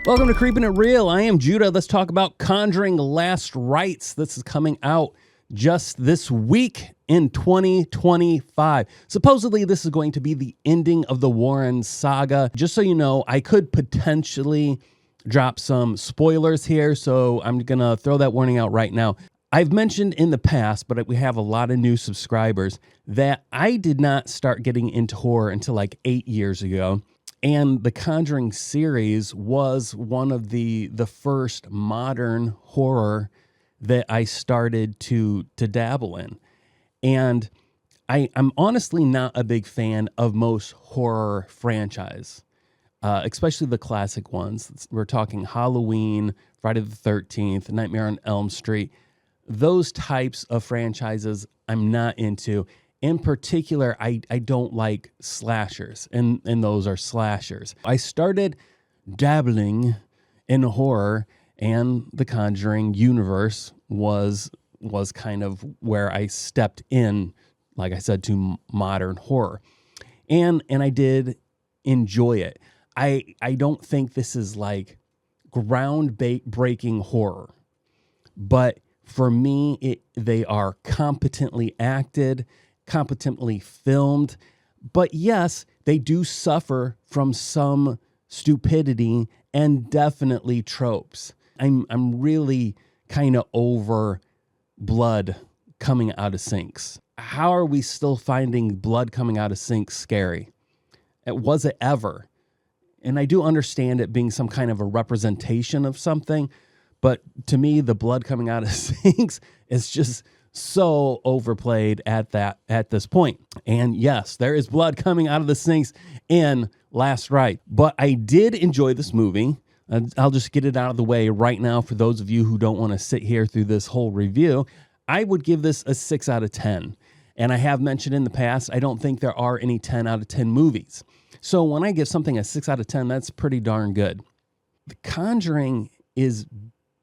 Welcome to Creepin' It Real. I am Judah. Let's talk about Conjuring Last Rites. This is coming out just this week in 2025. Supposedly, this is going to be the ending of the Warren saga. Just so you know, I could potentially drop some spoilers here, so I'm going to throw that warning out right now. I've mentioned in the past, but we have a lot of new subscribers, that I did not start getting into horror until like 8 years ago. And the Conjuring series was one of the first modern horror that I started to dabble in. And I'm honestly not a big fan of most horror franchise, especially the classic ones. We're talking Halloween, Friday the 13th, Nightmare on Elm Street. Those types of franchises I'm not into. In particular, I don't like slashers, and those are slashers. I started dabbling in horror, and the Conjuring universe was kind of where I stepped in, like I said, to modern horror. And I did enjoy it. I don't think this is like groundbreaking horror, but for me, they are competently acted, competently filmed, but yes, they do suffer from some stupidity and definitely tropes. I'm really kind of over blood coming out of sinks. How are we still finding blood coming out of sinks scary? Was it ever? And I do understand it being some kind of a representation of something, but to me, the blood coming out of sinks is just so overplayed at this point. And yes, there is blood coming out of the sinks in Last Rite. But I did enjoy this movie. I'll just get it out of the way right now for those of you who don't want to sit here through this whole review. I would give this a 6 out of 10. And I have mentioned in the past, I don't think there are any 10 out of 10 movies. So when I give something a 6 out of 10, that's pretty darn good. The Conjuring is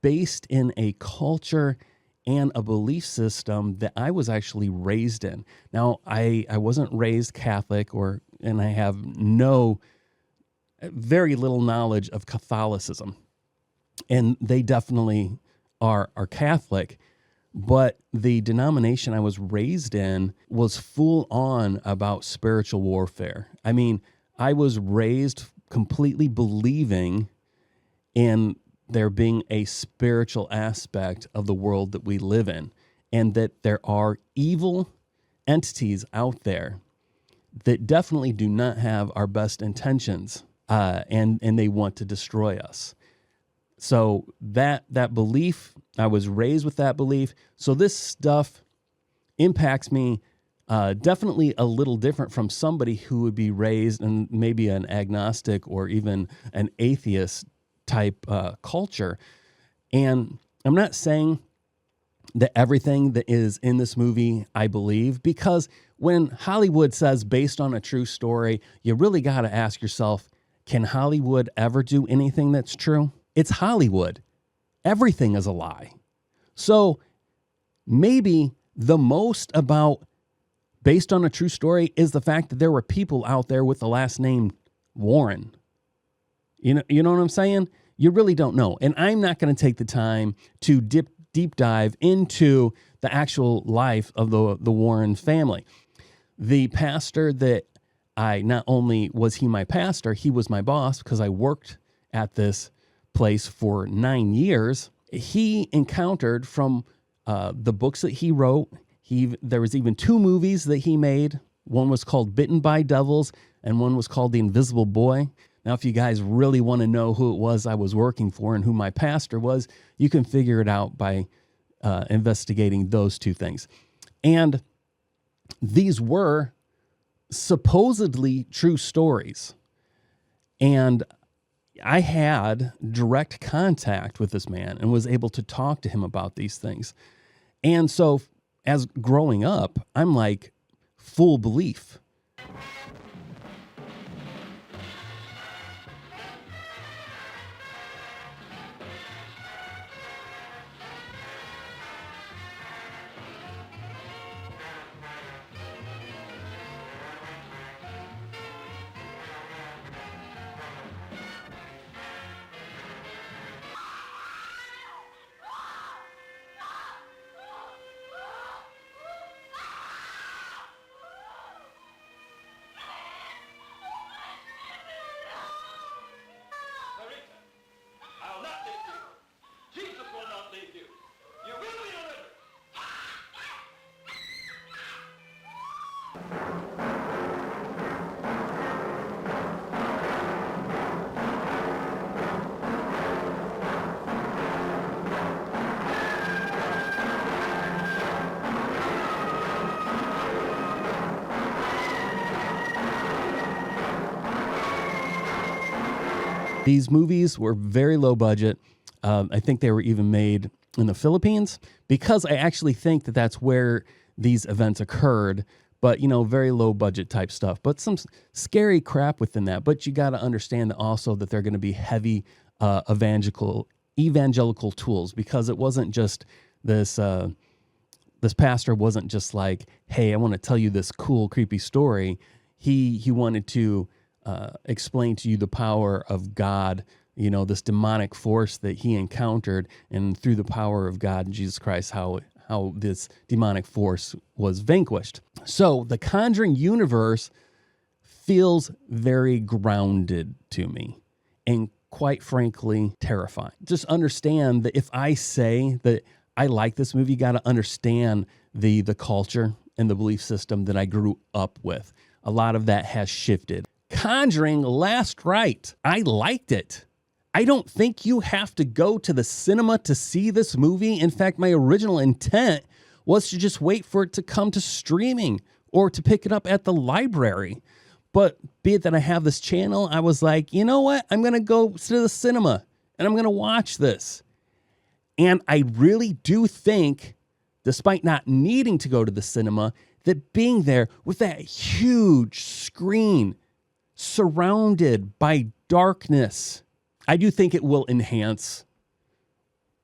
based in a culture and a belief system that I was actually raised in. Now, I wasn't raised Catholic, and I have very little knowledge of Catholicism. And they definitely are Catholic, but the denomination I was raised in was full on about spiritual warfare. I mean, I was raised completely believing in there being a spiritual aspect of the world that we live in, and that there are evil entities out there that definitely do not have our best intentions, and they want to destroy us. So that belief, I was raised with that belief. So this stuff impacts me definitely a little different from somebody who would be raised in maybe an agnostic or even an atheist type culture. And I'm not saying that everything that is in this movie I believe, because when Hollywood says based on a true story, you really got to ask yourself, can Hollywood ever do anything that's true? It's Hollywood. Everything is a lie. So maybe the most about based on a true story is the fact that there were people out there with the last name Warren. You know what I'm saying? You really don't know. And I'm not going to take the time to deep dive into the actual life of the Warren family. The pastor that not only was he my pastor, he was my boss because I worked at this place for 9 years. He encountered from the books that he wrote. There was even 2 movies that he made. One was called Bitten by Devils and one was called The Invisible Boy. Now, if you guys really want to know who it was I was working for and who my pastor was, you can figure it out by investigating those 2 things. And these were supposedly true stories. And I had direct contact with this man and was able to talk to him about these things. And so as growing up, I'm like full belief. These movies were very low budget. I think they were even made in the Philippines, because I actually think that that's where these events occurred. But, very low budget type stuff, but some scary crap within that. But you got to understand that also that they're going to be heavy evangelical tools, because it wasn't just this pastor wasn't just like, hey, I want to tell you this cool, creepy story. He wanted to explain to you the power of God, this demonic force that he encountered, and through the power of God and Jesus Christ, how this demonic force was vanquished. So the Conjuring universe feels very grounded to me, and quite frankly, terrifying. Just understand that if I say that I like this movie, you got to understand the culture and the belief system that I grew up with. A lot of that has shifted. Conjuring Last Rite. I liked it. I don't think you have to go to the cinema to see this movie. In fact, my original intent was to just wait for it to come to streaming or to pick it up at the library. But be it that I have this channel, I was like, you know what? I'm going to go to the cinema and I'm going to watch this. And I really do think, despite not needing to go to the cinema, that being there with that huge screen surrounded by darkness, I do think it will enhance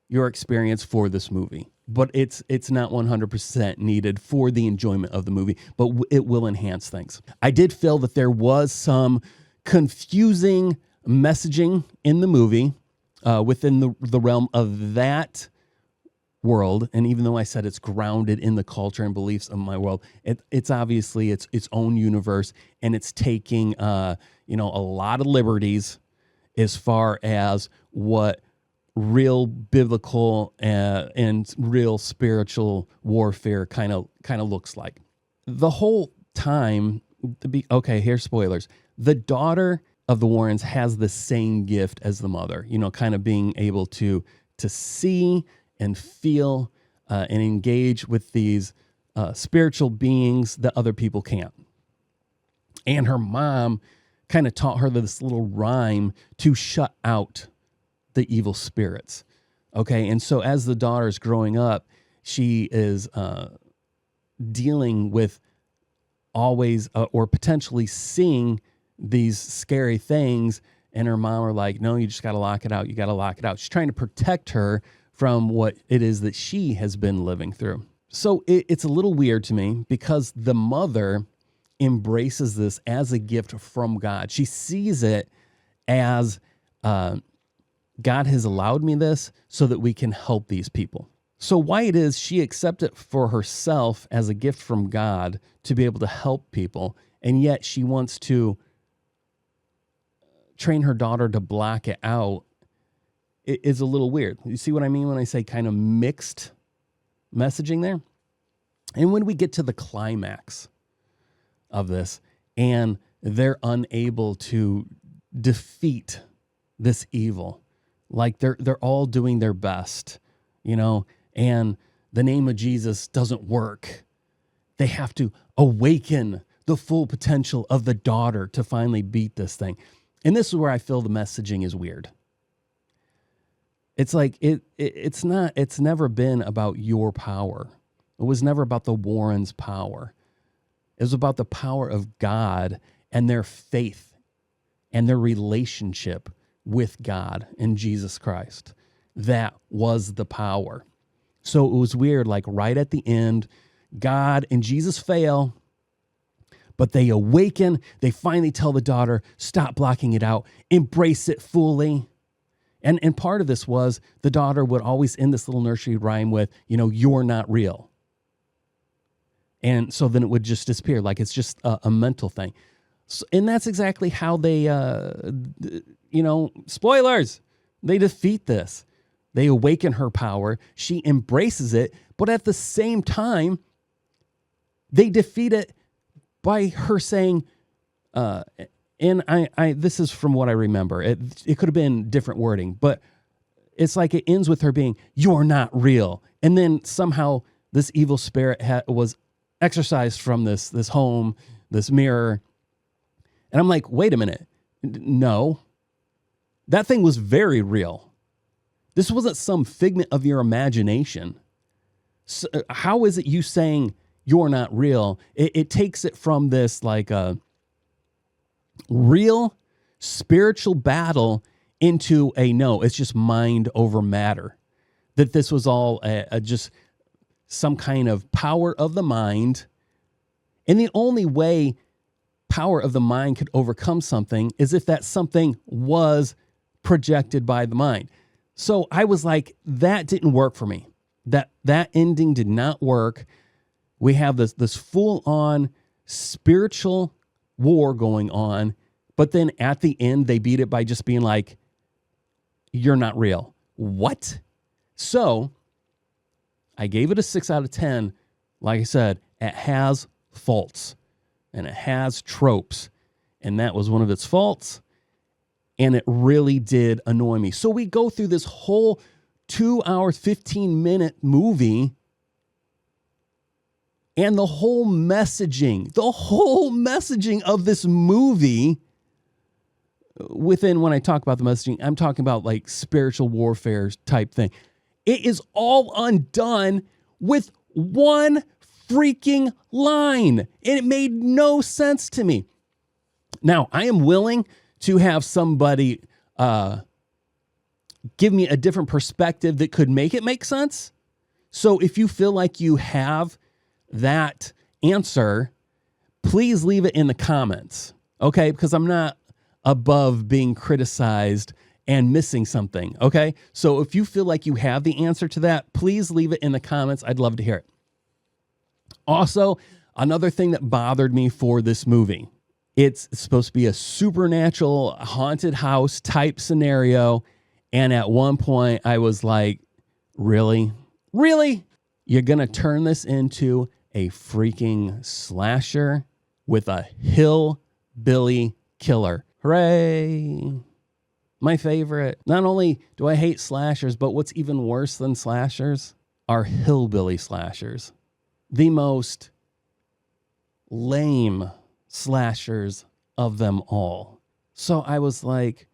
your experience for this movie. But it's not 100% needed for the enjoyment of the movie, but it will enhance things. I did feel that there was some confusing messaging in the movie within the realm of that world. And even though I said it's grounded in the culture and beliefs of my world, it's obviously its own universe, and it's taking a lot of liberties as far as what real biblical and real spiritual warfare kind of looks like. The whole time, here's spoilers. The daughter of the Warrens has the same gift as the mother, kind of being able to see and feel and engage with these spiritual beings that other people can't. And her mom kind of taught her this little rhyme to shut out the evil spirits. Okay. And so as the daughter's growing up, she is dealing with always or potentially seeing these scary things. And her mom are like, no, you just got to lock it out. You got to lock it out. She's trying to protect her from what it is that she has been living through. So it's a little weird to me, because the mother embraces this as a gift from God. She sees it as God has allowed me this so that we can help these people. So why it is she accepts it for herself as a gift from God to be able to help people, and yet she wants to train her daughter to block it out, it is a little weird. You see what I mean when I say kind of mixed messaging there? And when we get to the climax of this, and they're unable to defeat this evil, like they're all doing their best, and the name of Jesus doesn't work. They have to awaken the full potential of the daughter to finally beat this thing. And this is where I feel the messaging is weird. It's like it's never been about your power. It was never about the Warrens' power. It was about the power of God and their faith and their relationship with God and Jesus Christ. That was the power. So it was weird, like right at the end, God and Jesus fail, but they awaken. They finally tell the daughter, stop blocking it out, embrace it fully. And part of this was the daughter would always end this little nursery rhyme with, you're not real. And so then it would just disappear, like it's just a mental thing. So, and that's exactly how they, spoilers, they defeat this. They awaken her power. She embraces it. But at the same time, they defeat it by her saying, and I this is from what I remember. It could have been different wording, but it's like it ends with her being, you're not real. And then somehow this evil spirit was exorcised from this home, this mirror. And I'm like, wait a minute. No. That thing was very real. This wasn't some figment of your imagination. So how is it you saying you're not real? It takes it from this like a real spiritual battle into a no, it's just mind over matter. That this was all just some kind of power of the mind. And the only way power of the mind could overcome something is if that something was projected by the mind. So I was like, that didn't work for me. That ending did not work. We have this full-on spiritual war going on, but then at the end, they beat it by just being like, you're not real. What? So I gave it a 6 out of 10. Like I said, it has faults and it has tropes, and that was one of its faults, and it really did annoy me. So we go through this whole 2 hour, 15-minute movie, and the whole messaging of this movie within, when I talk about the messaging, I'm talking about like spiritual warfare type thing. It is all undone with one freaking line. And it made no sense to me. Now, I am willing to have somebody give me a different perspective that could make it make sense. So if you feel like you have that answer, please leave it in the comments, okay? Because I'm not above being criticized and missing something, okay? So if you feel like you have the answer to that, please leave it in the comments. I'd love to hear it. Also, another thing that bothered me for this movie, it's supposed to be a supernatural haunted house type scenario. And at one point I was like, really? Really? You're going to turn this into a freaking slasher with a hillbilly killer. Hooray. My favorite. Not only do I hate slashers, but what's even worse than slashers are hillbilly slashers. The most lame slashers of them all. So I was like,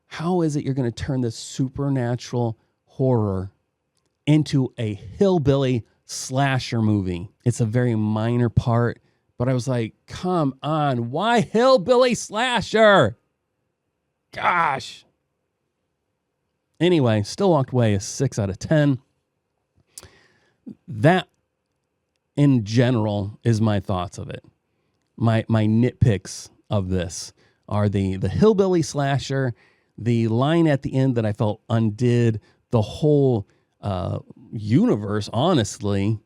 how is it you're going to turn this supernatural horror into a hillbilly slasher movie? It's a very minor part, but I was like, come on, why hillbilly slasher? Gosh. Anyway, still walked away a 6 out of 10. That, in general, is my thoughts of it. My nitpicks of this are the hillbilly slasher, the line at the end that I felt undid the whole universe, honestly,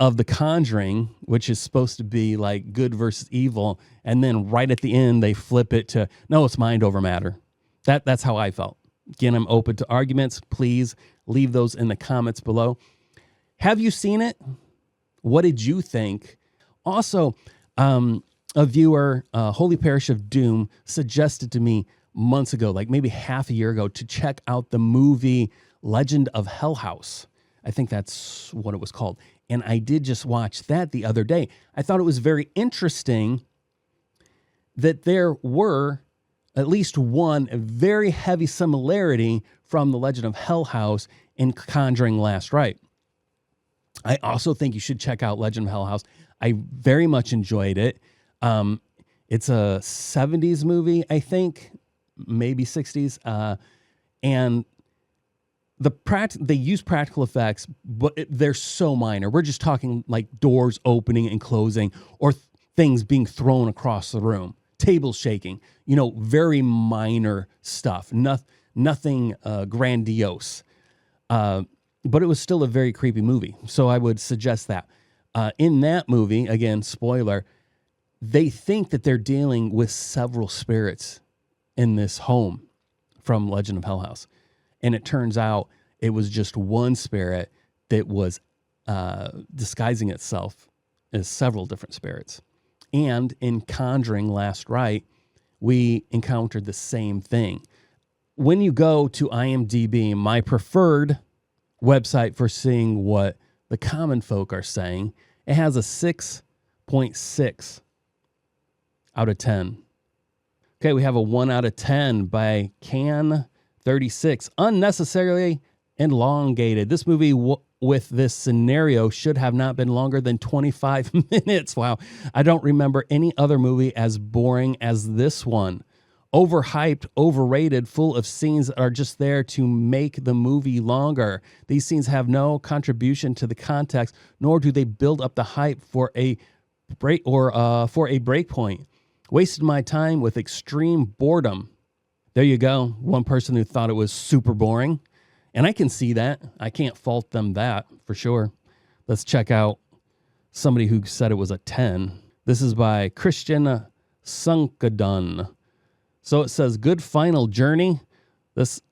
of The Conjuring, which is supposed to be like good versus evil, and then right at the end they flip it to, no, it's mind over matter. That's how I felt. Again, I'm open to arguments. Please leave those in the comments below. Have you seen it? What did you think? Also, a viewer, Holy Parish of Doom, suggested to me months ago, like maybe half a year ago, to check out the movie Legend of Hell House. I think that's what it was called. And I did just watch that the other day. I thought it was very interesting that there were at least one very heavy similarity from the Legend of Hell House and Conjuring Last Rite. I also think you should check out Legend of Hell House. I very much enjoyed it. It's a 70s movie, I think, maybe 60s. And they use practical effects, but they're so minor. We're just talking like doors opening and closing, or things being thrown across the room, tables shaking, very minor stuff, nothing grandiose. But it was still a very creepy movie. So I would suggest that. In that movie, again, spoiler, they think that they're dealing with several spirits in this home from Legend of Hell House. And it turns out it was just one spirit that was disguising itself as several different spirits. And in Conjuring Last Rite, we encountered the same thing. When you go to IMDb, my preferred website for seeing what the common folk are saying, it has a 6.6 out of 10. Okay, we have a 1 out of 10 by Can36. Unnecessarily elongated. This movie with this scenario should have not been longer than 25 minutes. Wow. I don't remember any other movie as boring as this one. Overhyped, overrated, full of scenes that are just there to make the movie longer. These scenes have no contribution to the context, nor do they build up the hype for a break point. Wasted my time with extreme boredom. There you go. One person who thought it was super boring. And I can see that. I can't fault them that for sure. Let's check out somebody who said it was a 10. This is by Christian Sunkadun. So it says, good final journey. This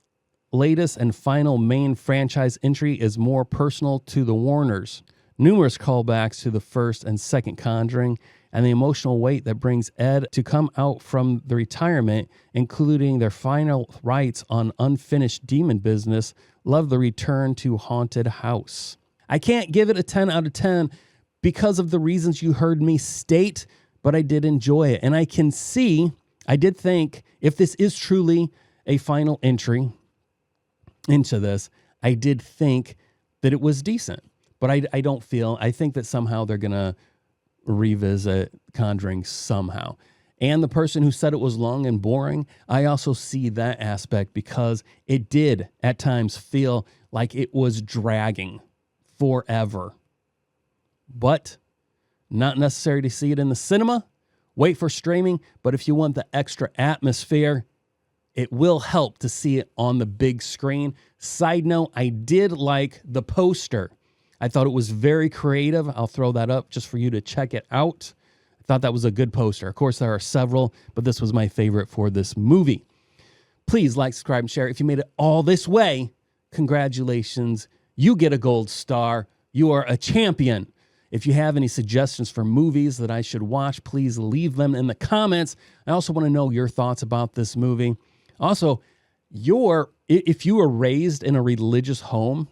latest and final main franchise entry is more personal to the Warners. Numerous callbacks to the first and second Conjuring, and the emotional weight that brings Ed to come out from the retirement, including their final rites on unfinished demon business. Love the return to haunted house. I can't give it a 10 out of 10 because of the reasons you heard me state, but I did enjoy it. And I did think if this is truly a final entry into this, I did think that it was decent. But I think that somehow they're going to revisit Conjuring somehow. And the person who said it was long and boring, I also see that aspect because it did at times feel like it was dragging forever. But not necessary to see it in the cinema. Wait for streaming, but if you want the extra atmosphere, it will help to see it on the big screen. Side note, I did like the poster. I thought it was very creative. I'll throw that up just for you to check it out. I thought that was a good poster. Of course, there are several, but this was my favorite for this movie. Please like, subscribe, and share. If you made it all this way, congratulations. You get a gold star. You are a champion. If you have any suggestions for movies that I should watch, please leave them in the comments. I also want to know your thoughts about this movie. Also, if you were raised in a religious home,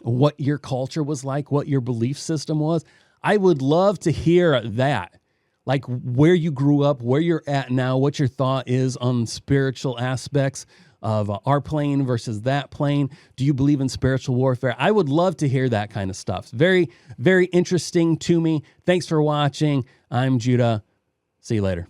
what your culture was like, what your belief system was, I would love to hear that. Like where you grew up, where you're at now, what your thought is on spiritual aspects of our plane versus that plane. Do you believe in spiritual warfare? I would love to hear that kind of stuff. It's very, very interesting to me. Thanks for watching. I'm Judah. See you later.